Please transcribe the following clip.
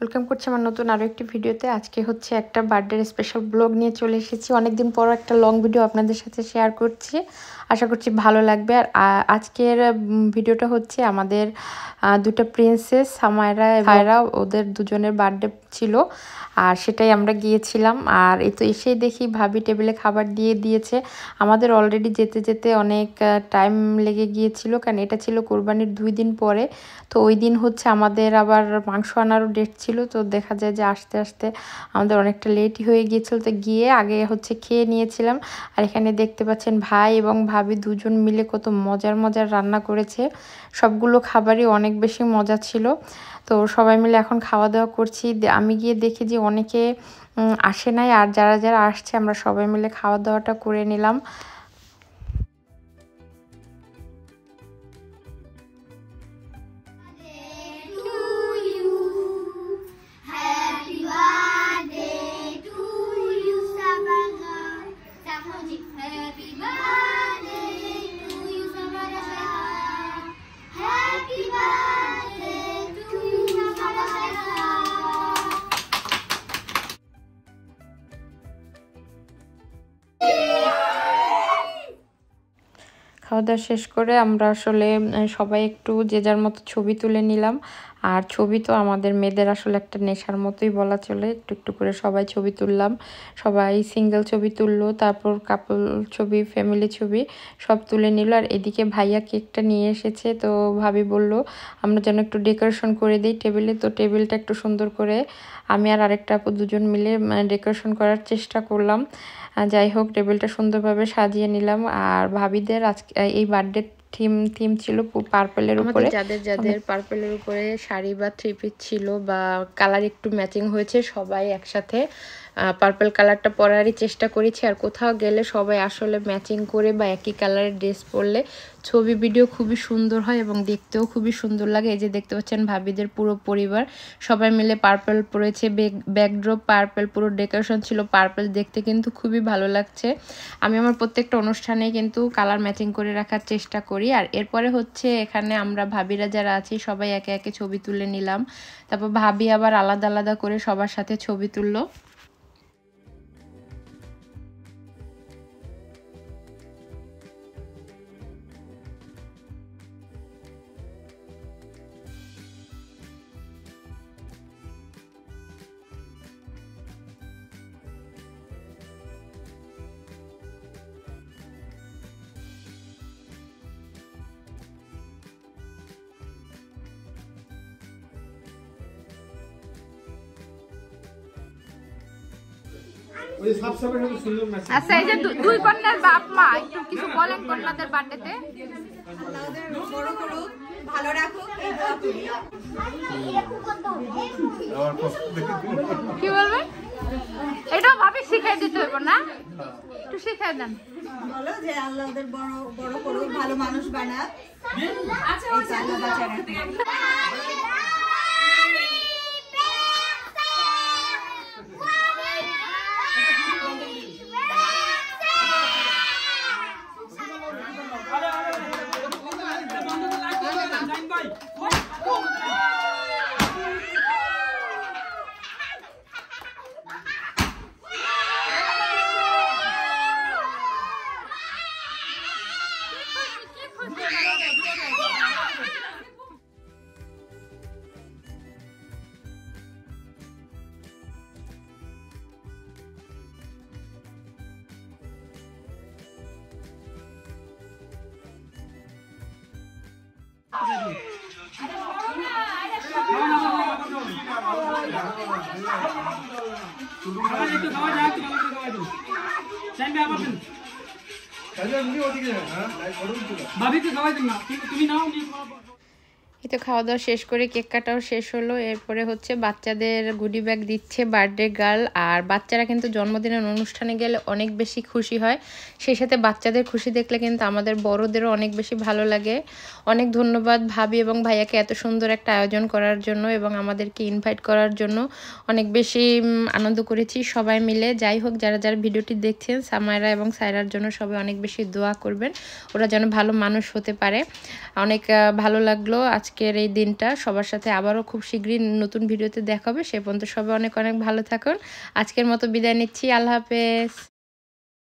Welcome করছি আমার নতুন আরও একটি ভিডিওতে। আজকে হচ্ছে একটা বার্থডে স্পেশাল ব্লগ নিয়ে চলে এসেছি। অনেকদিন পর একটা লং ভিডিও আপনাদের সাথে শেয়ার করছি, আশা করছি ভালো লাগবে। আর আজকের ভিডিওটা হচ্ছে আমাদের দুটো প্রিন্সেস সামায়রা ভাইরা, ওদের দুজনের বার্থডে ছিল আর সেটাই আমরা গিয়েছিলাম। আর এই তো এসেই দেখি ভাবি টেবিলে খাবার দিয়ে দিয়েছে। আমাদের অলরেডি যেতে যেতে অনেক টাইম লেগে গিয়েছিল, কারণ এটা ছিল কোরবানির 2 দিন পরে। তো ওই দিন হচ্ছে আমাদের আবার মাংস আনারও ডেট ছিল, তো দেখা যায় যে আস্তে আস্তে আমাদের অনেকটা লেটই হয়ে গিয়েছিল। তো গিয়ে আগে হচ্ছে খেয়ে নিয়েছিলাম। আর এখানে দেখতে পাচ্ছেন ভাই এবং ভাবি দুজন মিলে কত মজার মজার রান্না করেছে। সবগুলো খাবারই অনেক বেশি মজা ছিল। তো সবাই মিলে এখন খাওয়া দাওয়া করছি। আমি গিয়ে দেখি যে অনেকে আসে নাই, আর যারা যারা আসছে আমরা সবাই মিলে খাওয়া দাওয়াটা করে নিলাম। খাওয়া দাওয়া শেষ করে আমরা আসলে সবাই একটু যে যার মতো ছবি তুলে নিলাম। আর ছবি তো আমাদের মেয়েদের আসলে একটা নেশার মতোই বলা চলে। একটু একটু করে সবাই ছবি তুললাম, সবাই সিঙ্গেল ছবি তুললো, তারপর কাপল ছবি, ফ্যামিলি ছবি সব তুলে নিল। আর এদিকে ভাইয়া কেকটা নিয়ে এসেছে, তো ভাবি বলল আমরা যেন একটু ডেকোরেশন করে দিই টেবিলে। তো টেবিলটা একটু সুন্দর করে আমি আর আরেকটা আপু দুজন মিলে ডেকোরেশন করার চেষ্টা করলাম। যাই হোক, টেবিলটা সুন্দরভাবে সাজিয়ে নিলাম। আর ভাবিদের আজকে এই বার্থডে থিম ছিল পার্পেলের উপরে। যাদের যাদের পার্পেলের উপরে শাড়ি বা থ্রি পিস ছিল বা কালার একটু ম্যাচিং হয়েছে, সবাই একসাথে পার্পল কালারটা পরারই চেষ্টা করেছি। আর কোথাও গেলে সবাই আসলে ম্যাচিং করে বা একই কালারের ড্রেস পরলে ছবি ভিডিও খুবই সুন্দর হয় এবং দেখতেও খুবই সুন্দর লাগে। এই যে দেখতে পাচ্ছেন ভাবিদের পুরো পরিবার সবাই মিলে পার্পল পরেছে, ব্যাকড্রপ পার্পল, পুরো ডেকোরেশন ছিল পার্পল। দেখতে কিন্তু খুবই ভালো লাগছে। আমি আমার প্রত্যেকটা অনুষ্ঠানে কিন্তু কালার ম্যাচিং করে রাখার চেষ্টা করি। আর এরপরে হচ্ছে এখানে আমরা ভাবিরা যারা আছি সবাই একে একে ছবি তুলে নিলাম। তারপর ভাবি আবার আলাদা আলাদা করে সবার সাথে ছবি তুললো। আচ্ছা, এই যে দুই কন্যার বাপ মা একটু কিছু বলেন কন্যাদের বার্থডেতে। বড় করুক, ভালো রাখুক, কি বলবেন? এটাও ভাবি শিখাই দিতে হইব না? একটু শিখাই দেন। বলো যে আল্লাহ ওদের বড় বড় করুক, ভালো মানুষ বানাক। এই তো খাওয়া দাওয়া শেষ করে কেক কাটাও শেষ হলো। এরপরে হচ্ছে বাচ্চাদের গুডি ব্যাগ দিচ্ছে বার্থডে গার্ল। আর বাচ্চারা কিন্তু জন্মদিনের অনুষ্ঠানে গেলে অনেক বেশি খুশি হয়, সেই সাথে বাচ্চাদের খুশি দেখলে কিন্তু আমাদের বড়দেরও অনেক বেশি ভালো লাগে। অনেক ধন্যবাদ ভাবি এবং ভাইয়াকে এত সুন্দর একটা আয়োজন করার জন্য এবং আমাদেরকে ইনভাইট করার জন্য। অনেক বেশি আনন্দ করেছি সবাই মিলে। যাই হোক, যারা যারা ভিডিওটি দেখছেন সামায়রা এবং সায়রার জন্য সবাই অনেক বেশি দোয়া করবেন, ওরা যেন ভালো মানুষ হতে পারে। অনেক ভালো লাগলো আজকের এই দিনটা। সবার সাথে আবারও খুব শীঘ্রই নতুন ভিডিওতে দেখা হবে। সে পর্যন্ত সবাই অনেক অনেক ভালো থাকুন। আজকের মতো বিদায় নিচ্ছি। আল্লাহ হাফেজ।